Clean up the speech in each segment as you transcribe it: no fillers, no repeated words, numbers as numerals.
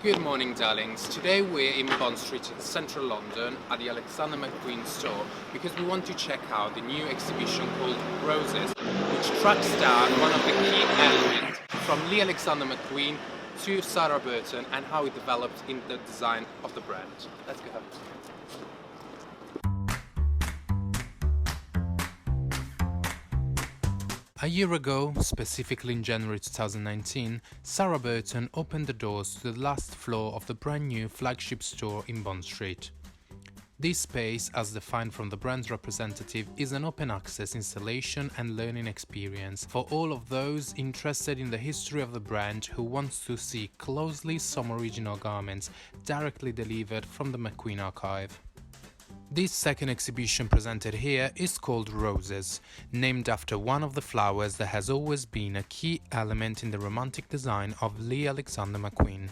Good morning, darlings. Today we're in Bond Street in central London at the Alexander McQueen store because we want to check out the new exhibition called Roses, which tracks down one of the key elements from Lee Alexander McQueen to Sarah Burton and how it developed in the design of the brand. Let's go. A year ago, specifically in January 2019, Sarah Burton opened the doors to the last floor of the brand new flagship store in Bond Street. This space, as defined from the brand's representative, is an open access installation and learning experience for all of those interested in the history of the brand who wants to see closely some original garments directly delivered from the McQueen archive. This second exhibition presented here is called Roses, named after one of the flowers that has always been a key element in the romantic design of Lee Alexander McQueen.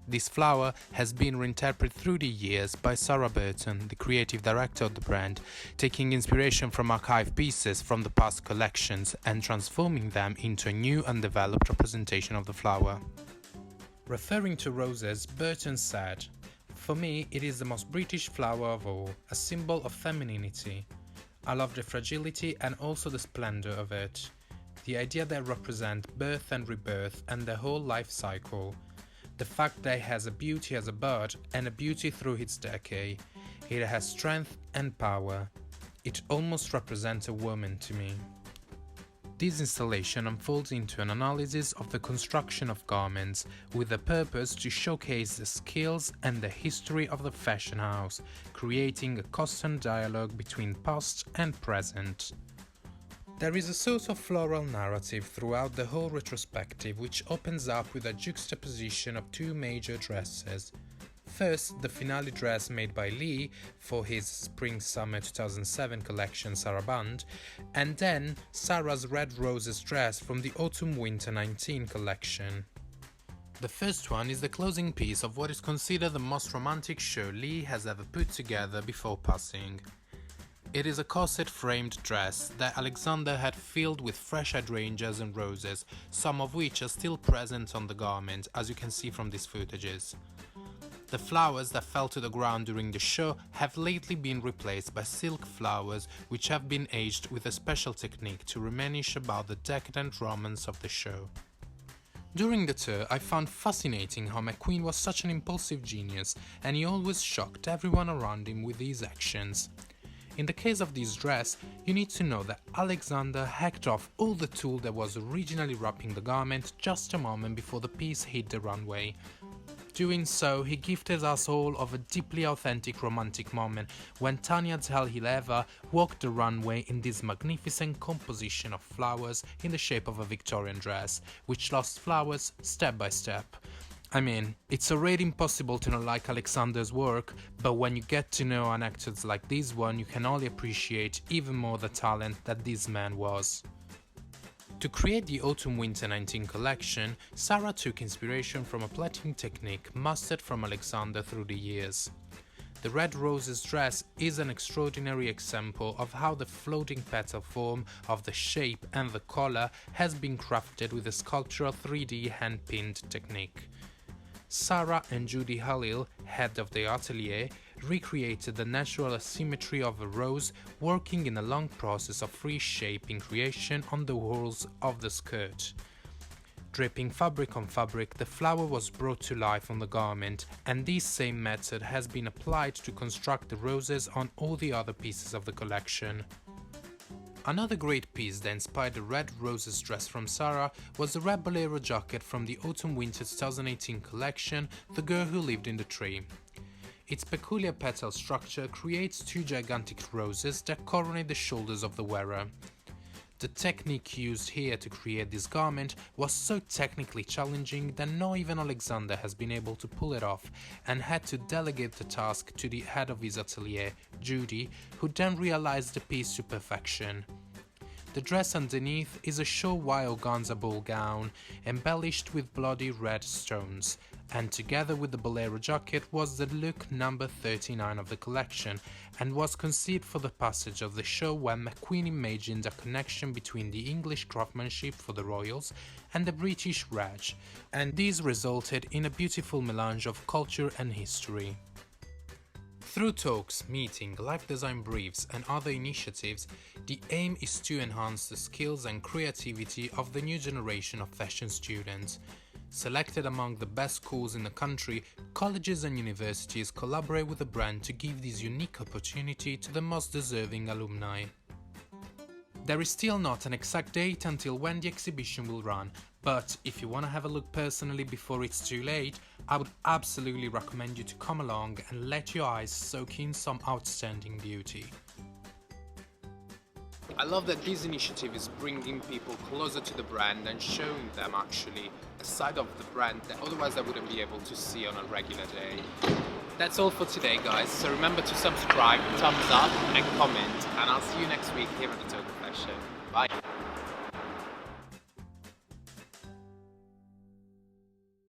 This flower has been reinterpreted through the years by Sarah Burton, the creative director of the brand, taking inspiration from archive pieces from the past collections and transforming them into a new and developed representation of the flower. Referring to roses, Burton said, "For me, it is the most British flower of all, a symbol of femininity. I love the fragility and also the splendor of it. The idea that it represents birth and rebirth and the whole life cycle. The fact that it has a beauty as a bud and a beauty through its decay. It has strength and power. It almost represents a woman to me." This installation unfolds into an analysis of the construction of garments with the purpose to showcase the skills and the history of the fashion house, creating a constant dialogue between past and present. There is a sort of floral narrative throughout the whole retrospective, which opens up with a juxtaposition of two major dresses. First, the finale dress made by Lee for his Spring-Summer 2007 collection Saraband, and then Sarah's Red Roses dress from the Autumn-Winter 19 collection. The first one is the closing piece of what is considered the most romantic show Lee has ever put together before passing. It is a corset-framed dress that Alexander had filled with fresh hydrangeas and roses, some of which are still present on the garment, as you can see from these footages. The flowers that fell to the ground during the show have lately been replaced by silk flowers, which have been aged with a special technique to reminisce about the decadent romance of the show. During the tour, I found fascinating how McQueen was such an impulsive genius, and he always shocked everyone around him with his actions. In the case of this dress, you need to know that Alexander hacked off all the tulle that was originally wrapping the garment just a moment before the piece hit the runway. Doing so, he gifted us all of a deeply authentic romantic moment when Tanya Telhileva walked the runway in this magnificent composition of flowers in the shape of a Victorian dress, which lost flowers step by step. I mean, it's already impossible to not like Alexander's work, but when you get to know an actor like this one, you can only appreciate even more the talent that this man was. To create the Autumn-Winter 19 collection, Sarah took inspiration from a plaiting technique mastered from Alexander through the years. The Red Roses dress is an extraordinary example of how the floating petal form of the shape and the collar has been crafted with a sculptural 3D hand-pinned technique. Sarah and Judy Halil, head of the atelier, recreated the natural asymmetry of a rose, working in a long process of reshaping creation on the whorls of the skirt. Dripping fabric on fabric, the flower was brought to life on the garment, and this same method has been applied to construct the roses on all the other pieces of the collection. Another great piece that inspired the Red Roses dress from Sarah was the red bolero jacket from the Autumn-Winter 2018 collection, The Girl Who Lived in the Tree. Its peculiar petal structure creates two gigantic roses that coronate the shoulders of the wearer. The technique used here to create this garment was so technically challenging that not even Alexander has been able to pull it off, and had to delegate the task to the head of his atelier, Judy, who then realized the piece to perfection. The dress underneath is a show-wire organza ball gown, embellished with bloody red stones, and together with the bolero jacket was the look number 39 of the collection, and was conceived for the passage of the show when McQueen imagined a connection between the English craftsmanship for the royals and the British Raj, and this resulted in a beautiful melange of culture and history. Through talks, meetings, live design briefs and other initiatives, the aim is to enhance the skills and creativity of the new generation of fashion students. Selected among the best schools in the country, colleges and universities collaborate with the brand to give this unique opportunity to the most deserving alumni. There is still not an exact date until when the exhibition will run, but if you want to have a look personally before it's too late, I would absolutely recommend you to come along and let your eyes soak in some outstanding beauty. I love that this initiative is bringing people closer to the brand and showing them actually a side of the brand that otherwise they wouldn't be able to see on a regular day. That's all for today, guys, so remember to subscribe, thumbs up and comment, and I'll see you next week here at the Total Fashion. Bye!